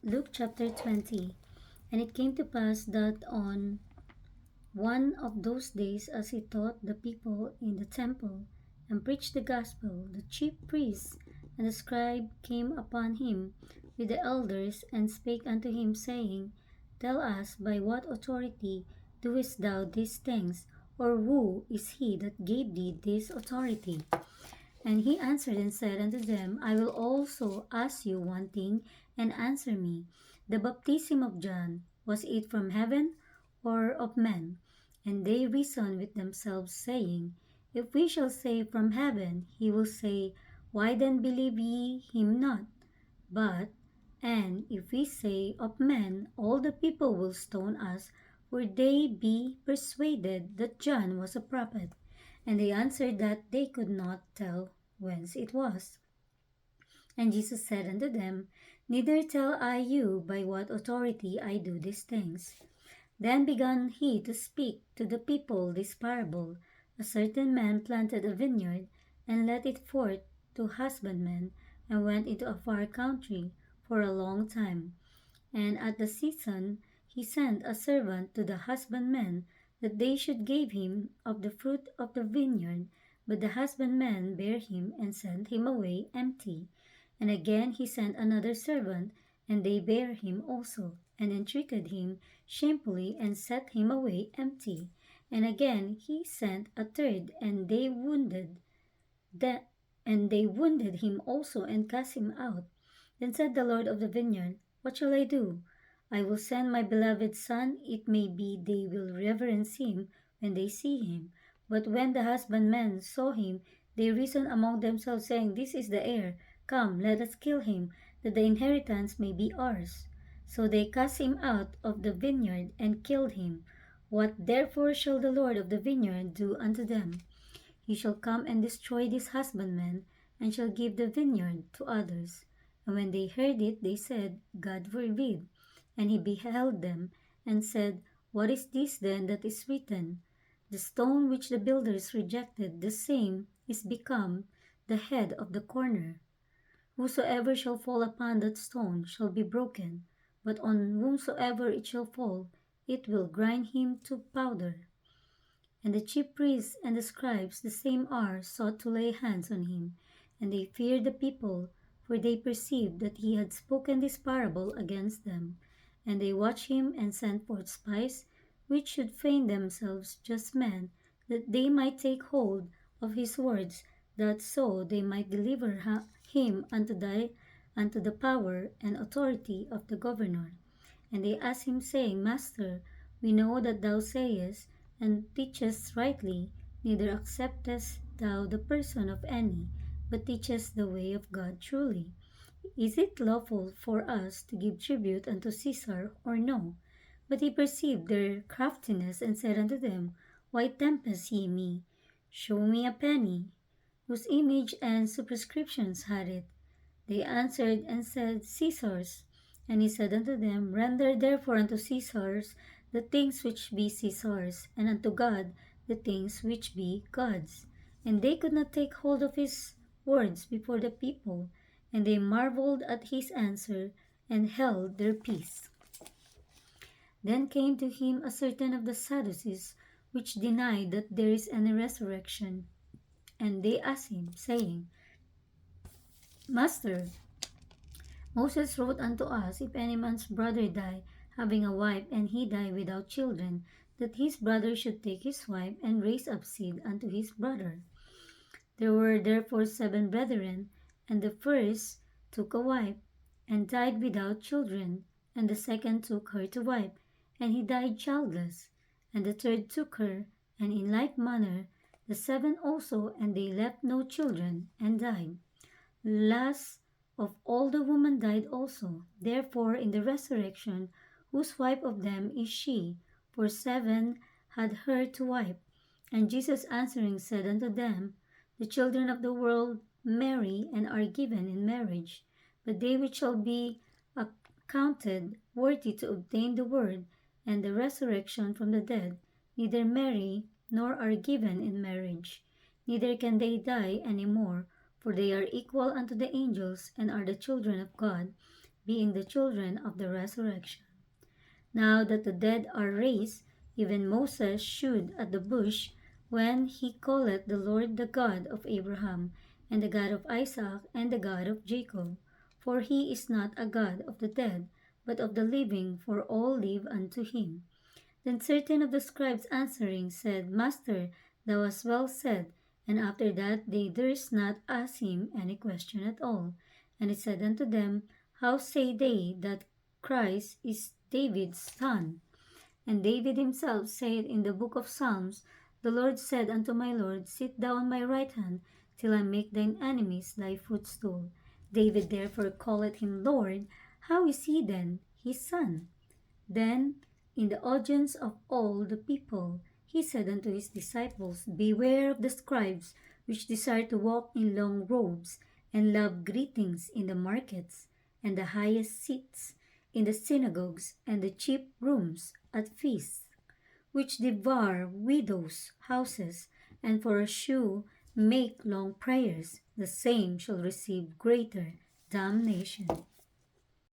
Luke chapter 20. And it came to pass that on one of those days, as he taught the people in the temple and preached the gospel, the chief priests and the scribe came upon him with the elders and spake unto him, saying, Tell us, by what authority doest thou these things? Or who is he that gave thee this authority? And he answered and said unto them, I will also ask you one thing, and answer me. The baptism of John, was it from heaven or of men? And they reasoned with themselves, saying, If we shall say from heaven, he will say, Why then believe ye him not? But, and if we say of men, all the people will stone us, for they be persuaded that John was a prophet. And they answered that they could not tell whence it was. And Jesus said unto them, Neither tell I you by what authority I do these things. Then began he to speak to the people this parable. A certain man planted a vineyard, and let it forth to husbandmen, and went into a far country for a long time. And at the season he sent a servant to the husbandmen, that they should give him of the fruit of the vineyard. But the husbandmen bare him, and sent him away empty. And again he sent another servant, and they bare him also, and entreated him shamefully, and set him away empty. And again he sent a third, the, and they wounded him also, and cast him out. Then said the Lord of the vineyard, What shall I do? I will send my beloved son, it may be they will reverence him when they see him. But when the husbandmen saw him, they reasoned among themselves, saying, This is the heir. Come, let us kill him, that the inheritance may be ours. So they cast him out of the vineyard, and killed him. What therefore shall the Lord of the vineyard do unto them? He shall come and destroy these husbandmen, and shall give the vineyard to others. And when they heard it, they said, God forbid. And he beheld them, and said, What is this then that is written? The stone which the builders rejected, the same is become the head of the corner. Whosoever shall fall upon that stone shall be broken, but on whomsoever it shall fall, it will grind him to powder. And the chief priests and the scribes the same hour sought to lay hands on him, and they feared the people, for they perceived that he had spoken this parable against them. And they watched him, and sent forth spies, which should feign themselves just men, that they might take hold of his words, that so they might deliver him unto the power and authority of the governor. And they asked him, saying, Master, we know that thou sayest and teachest rightly, neither acceptest thou the person of any, but teachest the way of God truly. Is it lawful for us to give tribute unto Caesar, or no? But he perceived their craftiness, and said unto them, Why tempest ye me? Show me a penny. Whose image and superscriptions had it? They answered and said, Caesar's. And he said unto them, Render therefore unto Caesar's the things which be Caesar's, and unto God the things which be God's. And they could not take hold of his words before the people, and they marveled at his answer, and held their peace. Then came to him a certain of the Sadducees, which denied that there is any resurrection. And they asked him, saying, Master, Moses wrote unto us, If any man's brother die, having a wife, and he die without children, that his brother should take his wife, and raise up seed unto his brother. There were therefore 7 brethren, and the first took a wife, and died without children, and the second took her to wife, and he died childless, and the third took her, and in like manner the 7 also, and they left no children, and died. Last of all the woman died also. Therefore in the resurrection, whose wife of them is she? For 7 had her to wife. And Jesus answering said unto them, The children of the world marry, and are given in marriage. But they which shall be accounted worthy to obtain the word and the resurrection from the dead, neither marry, nor are given in marriage. Neither can they die any more, for they are equal unto the angels, and are the children of God. being the children of the resurrection. Now that the dead are raised, even Moses should at the bush when he calleth the Lord the God of Abraham, and the God of Isaac, and the God of Jacob. For he is not a God of the dead, but of the living, for all live unto him. Then certain of the scribes answering said, Master, thou hast well said. And after that they durst not ask him any question at all. And he said unto them, How say they that Christ is David's son? And David himself said in the book of Psalms, The Lord said unto my Lord, Sit thou on my right hand, till I make thine enemies thy footstool. David therefore calleth him Lord. How is he then his son? Then, in the audience of all the people, he said unto his disciples, Beware of the scribes, which desire to walk in long robes, and love greetings in the markets, and the highest seats in the synagogues, and the chief rooms at feasts, which devour widows' houses, and for a shew make long prayers. The same shall receive greater damnation.